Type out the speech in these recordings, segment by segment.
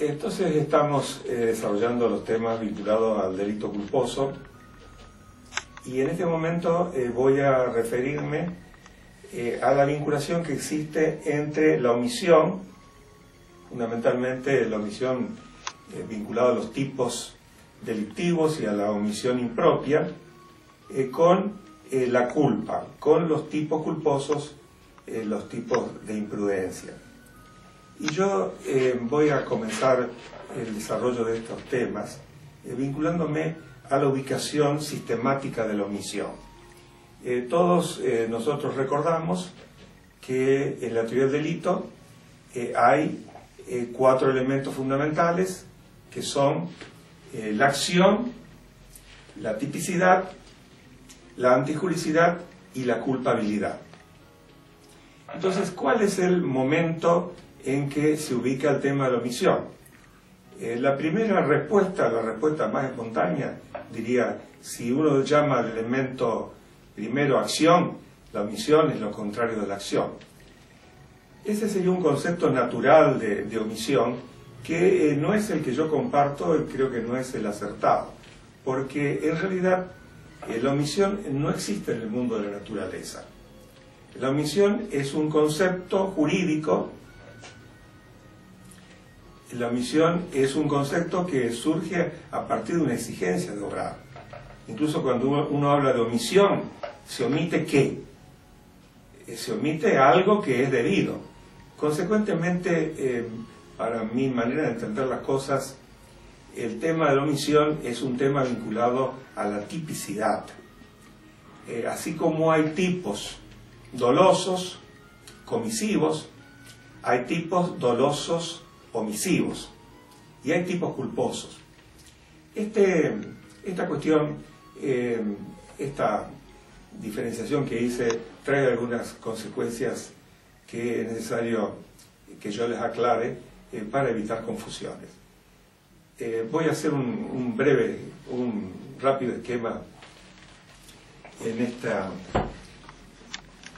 Entonces estamos desarrollando los temas vinculados al delito culposo y en este momento voy a referirme a la vinculación que existe entre la omisión, fundamentalmente la omisión vinculada a los tipos delictivos y a la omisión impropia, con la culpa, con los tipos culposos, los tipos de imprudencia. Y yo voy a comenzar el desarrollo de estos temas vinculándome a la ubicación sistemática de la omisión. Todos nosotros recordamos que en la teoría del delito hay 4 elementos fundamentales que son la acción, la tipicidad, la antijuricidad y la culpabilidad. Entonces, ¿cuál es el momento en que se ubica el tema de la omisión? La primera respuesta, la respuesta más espontánea, diría, si uno llama al elemento primero acción, la omisión es lo contrario de la acción. Ese sería un concepto natural de omisión que no es el que yo comparto y creo que no es el acertado, porque en realidad la omisión no existe en el mundo de la naturaleza. La omisión es un concepto jurídico. La omisión es un concepto que surge a partir de una exigencia de obrar. Incluso cuando uno habla de omisión, ¿se omite qué? Se omite algo que es debido. Consecuentemente, para mi manera de entender las cosas, el tema de la omisión es un tema vinculado a la tipicidad. Así como hay tipos dolosos, comisivos, hay tipos dolosos, omisivos, y hay tipos culposos. Esta cuestión, esta diferenciación que hice, trae algunas consecuencias que es necesario que yo les aclare para evitar confusiones. Voy a hacer un rápido esquema en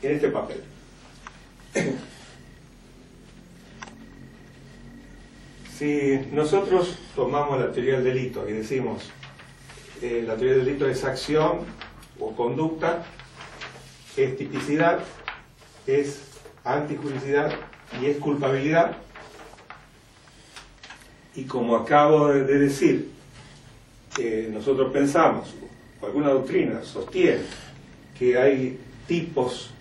este papel. Si nosotros tomamos la teoría del delito y decimos la teoría del delito es acción o conducta, es tipicidad, es antijuricidad y es culpabilidad, y como acabo de decir, nosotros pensamos, o alguna doctrina sostiene que hay tipos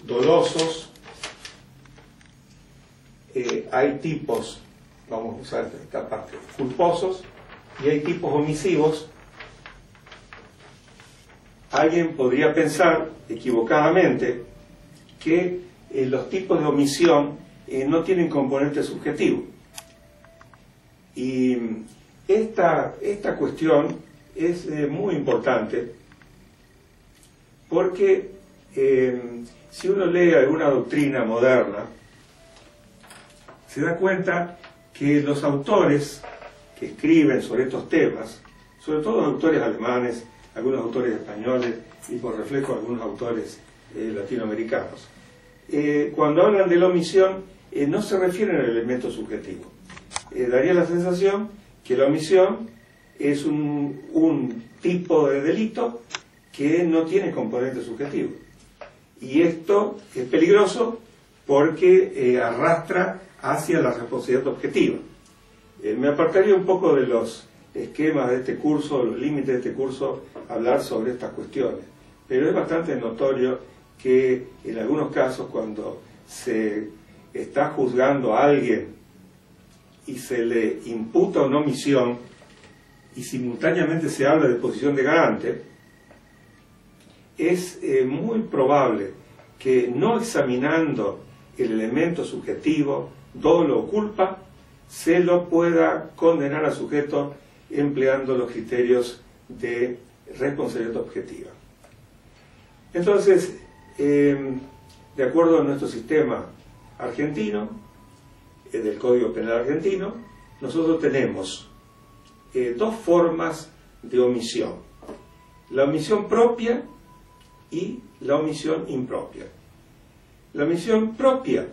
dolosos, hay tipos, vamos a usar esta parte, culposos, y hay tipos omisivos. Alguien podría pensar equivocadamente que los tipos de omisión no tienen componente subjetivo. Y esta cuestión es muy importante porque si uno lee alguna doctrina moderna, se da cuenta que los autores que escriben sobre estos temas, sobre todo los autores alemanes, algunos autores españoles y por reflejo algunos autores latinoamericanos, cuando hablan de la omisión no se refieren al elemento subjetivo. Daría la sensación que la omisión es un tipo de delito que no tiene componente subjetivo. Y esto es peligroso porque arrastra hacia la responsabilidad objetiva. Me apartaría un poco de los esquemas de este curso, los límites de este curso, hablar sobre estas cuestiones. Pero es bastante notorio que en algunos casos cuando se está juzgando a alguien y se le imputa una omisión y simultáneamente se habla de posición de garante, es muy probable que no examinando el elemento subjetivo, dolo o culpa, se lo pueda condenar al sujeto empleando los criterios de responsabilidad objetiva. Entonces, de acuerdo a nuestro sistema argentino, del Código Penal argentino, nosotros tenemos 2 formas de omisión: la omisión propia y la omisión impropia. La omisión propia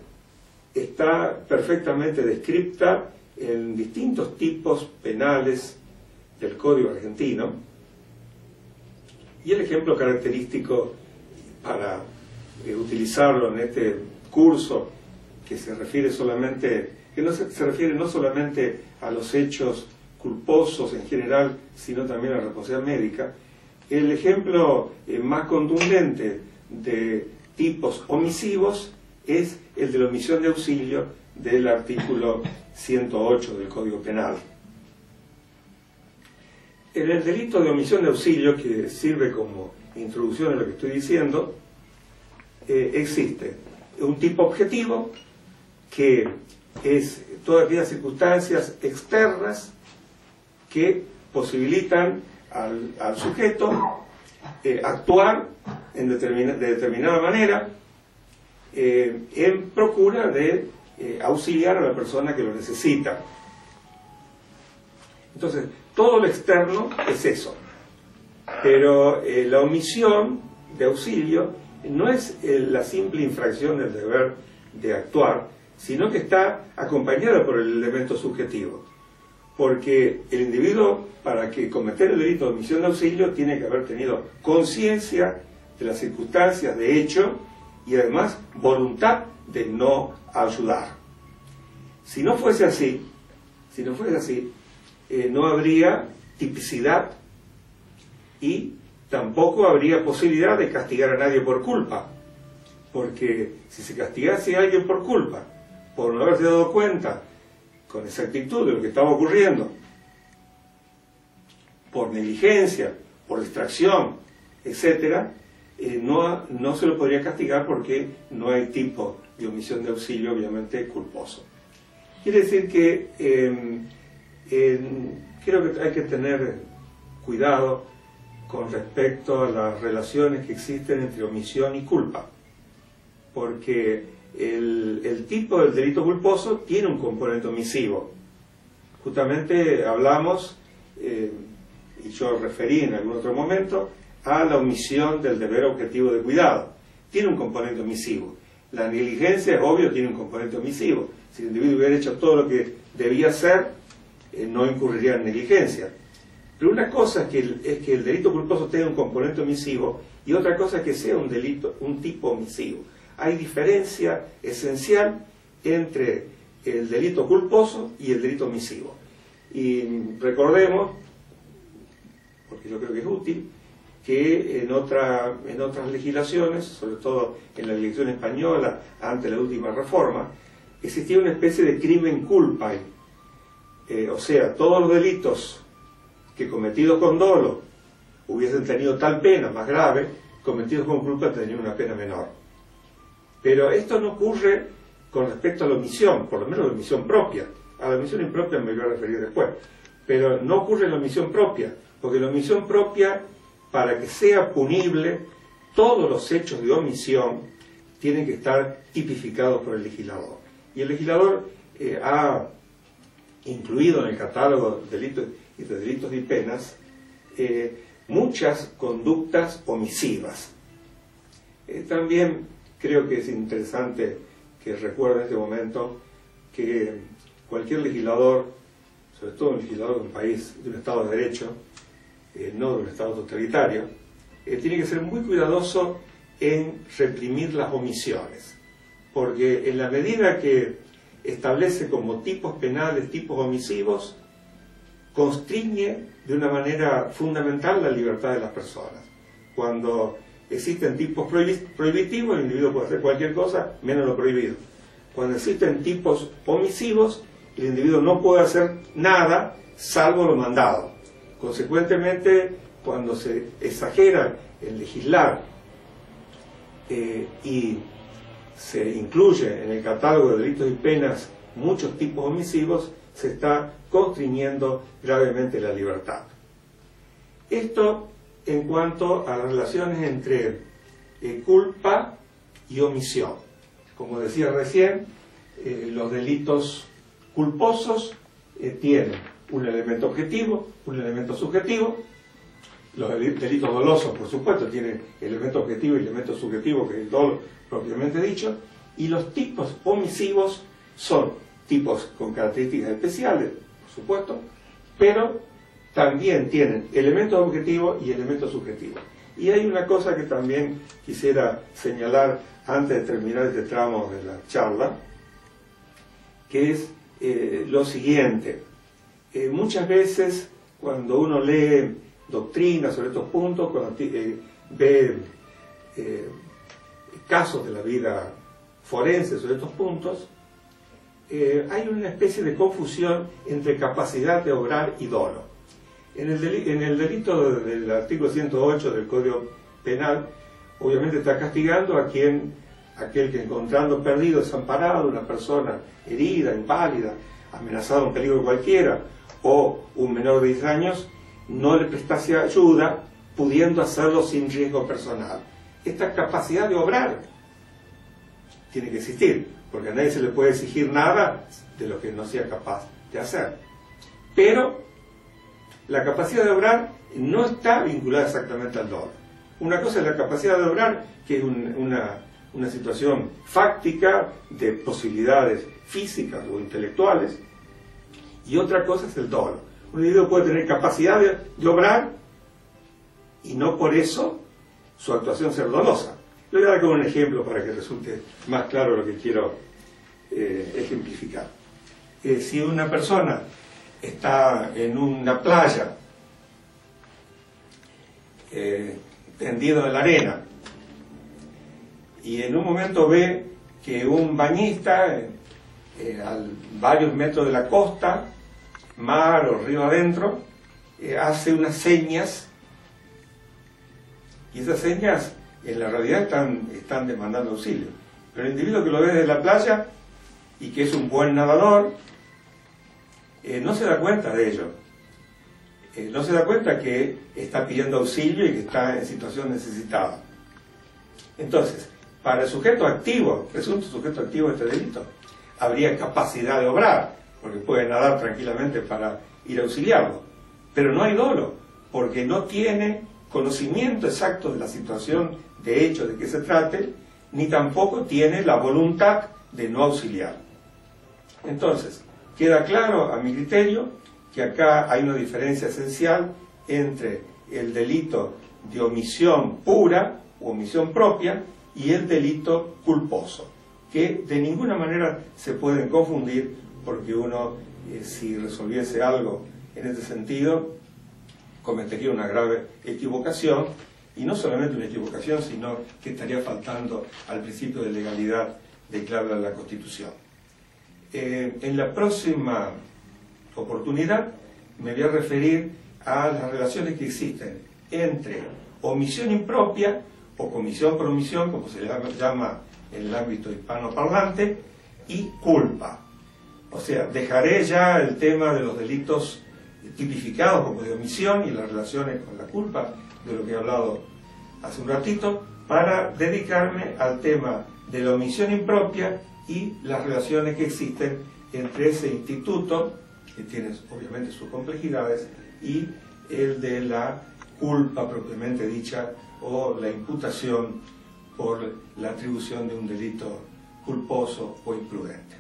está perfectamente descripta en distintos tipos penales del Código argentino, y el ejemplo característico para utilizarlo en este curso, que se refiere solamente, que no se refiere no solamente a los hechos culposos en general, sino también a la responsabilidad médica. El ejemplo más contundente de tipos omisivos es el de la omisión de auxilio del artículo 108 del Código Penal. En el delito de omisión de auxilio, que sirve como introducción a lo que estoy diciendo, existe un tipo objetivo, que es todas aquellas circunstancias externas que posibilitan al sujeto actuar de determinada manera en procura de auxiliar a la persona que lo necesita. Entonces, todo lo externo es eso. Pero la omisión de auxilio no es la simple infracción del deber de actuar, sino que está acompañada por el elemento subjetivo. Porque el individuo, para que cometer el delito de omisión de auxilio, tiene que haber tenido conciencia de las circunstancias de hecho y además voluntad de no ayudar. Si no fuese así, no habría tipicidad y tampoco habría posibilidad de castigar a nadie por culpa. Porque si se castigase a alguien por culpa, por no haberse dado cuenta con exactitud de lo que estaba ocurriendo, por negligencia, por distracción, etc., no se lo podría castigar porque no hay tipo de omisión de auxilio obviamente culposo. Quiere decir que creo que hay que tener cuidado con respecto a las relaciones que existen entre omisión y culpa, porque el tipo del delito culposo tiene un componente omisivo. Justamente hablamos, y yo referí en algún otro momento, a la omisión del deber objetivo de cuidado. Tiene un componente omisivo. La negligencia, es obvio, tiene un componente omisivo. Si el individuo hubiera hecho todo lo que debía hacer, no incurriría en negligencia. Pero una cosa es que el delito culposo tenga un componente omisivo, y otra cosa es que sea un tipo omisivo. Hay diferencia esencial entre el delito culposo y el delito omisivo. Y recordemos, porque yo creo que es útil, que en otras legislaciones, sobre todo en la legislación española, ante la última reforma, existía una especie de crimen culpa. O sea, todos los delitos que cometidos con dolo hubiesen tenido tal pena más grave, cometidos con culpa tendrían una pena menor. Pero esto no ocurre con respecto a la omisión, por lo menos la omisión propia. A la omisión impropia me voy a referir después. Pero no ocurre en la omisión propia, porque la omisión propia, para que sea punible, todos los hechos de omisión tienen que estar tipificados por el legislador. Y el legislador ha incluido en el catálogo de delitos y penas muchas conductas omisivas. También creo que es interesante que recuerde en este momento que cualquier legislador, sobre todo un legislador de un país, de un Estado de Derecho, no de un Estado totalitario, tiene que ser muy cuidadoso en reprimir las omisiones, porque en la medida que establece como tipos penales, tipos omisivos, constriñe de una manera fundamental la libertad de las personas. Cuando existen tipos prohibitivos, el individuo puede hacer cualquier cosa menos lo prohibido. Cuando existen tipos omisivos, el individuo no puede hacer nada salvo lo mandado. Consecuentemente, cuando se exagera en legislar y se incluye en el catálogo de delitos y penas muchos tipos omisivos, se está constriñendo gravemente la libertad. Esto en cuanto a las relaciones entre culpa y omisión. Como decía recién, los delitos culposos tienen un elemento objetivo, un elemento subjetivo. Los delitos dolosos, por supuesto, tienen elemento objetivo y elemento subjetivo, que es el dolo propiamente dicho. Y los tipos omisivos son tipos con características especiales, por supuesto, pero también tienen elementos objetivos y elementos subjetivos. Y hay una cosa que también quisiera señalar antes de terminar este tramo de la charla, que es lo siguiente. Muchas veces cuando uno lee doctrinas sobre estos puntos, cuando ve casos de la vida forense sobre estos puntos, hay una especie de confusión entre capacidad de obrar y dolo. En el delito del artículo 108 del Código Penal, obviamente está castigando a aquel que encontrando perdido, desamparado, una persona herida, inválida, amenazada en peligro cualquiera, o un menor de 10 años, no le prestase ayuda, pudiendo hacerlo sin riesgo personal. Esta capacidad de obrar tiene que existir, porque a nadie se le puede exigir nada de lo que no sea capaz de hacer. Pero la capacidad de obrar no está vinculada exactamente al dolo. Una cosa es la capacidad de obrar, que es una situación fáctica de posibilidades físicas o intelectuales, y otra cosa es el dolo. Un individuo puede tener capacidad de obrar y no por eso su actuación ser dolosa. Le voy a dar como un ejemplo para que resulte más claro lo que quiero ejemplificar. Si una persona está en una playa, tendido en la arena, y en un momento ve que un bañista a varios metros de la costa, mar o río adentro, hace unas señas, y esas señas en la realidad están demandando auxilio. Pero el individuo que lo ve desde la playa y que es un buen nadador, no se da cuenta de ello. No se da cuenta que está pidiendo auxilio y que está en situación necesitada. Entonces, para el sujeto activo, presunto sujeto activo de este delito, habría capacidad de obrar, porque puede nadar tranquilamente para ir a auxiliarlo. Pero no hay dolo, porque no tiene conocimiento exacto de la situación de hecho de que se trate, ni tampoco tiene la voluntad de no auxiliar. Entonces, queda claro, a mi criterio, que acá hay una diferencia esencial entre el delito de omisión pura o omisión propia y el delito culposo, que de ninguna manera se pueden confundir, porque uno, si resolviese algo en este sentido, cometería una grave equivocación, y no solamente una equivocación, sino que estaría faltando al principio de legalidad declarado en la Constitución. En la próxima oportunidad me voy a referir a las relaciones que existen entre omisión impropia o comisión por omisión, como se le llama en el ámbito hispanoparlante, y culpa. O sea, dejaré ya el tema de los delitos tipificados como de omisión y las relaciones con la culpa, de lo que he hablado hace un ratito, para dedicarme al tema de la omisión impropia y las relaciones que existen entre ese instituto, que tiene obviamente sus complejidades, y el de la culpa propiamente dicha, o la imputación por la atribución de un delito culposo o imprudente.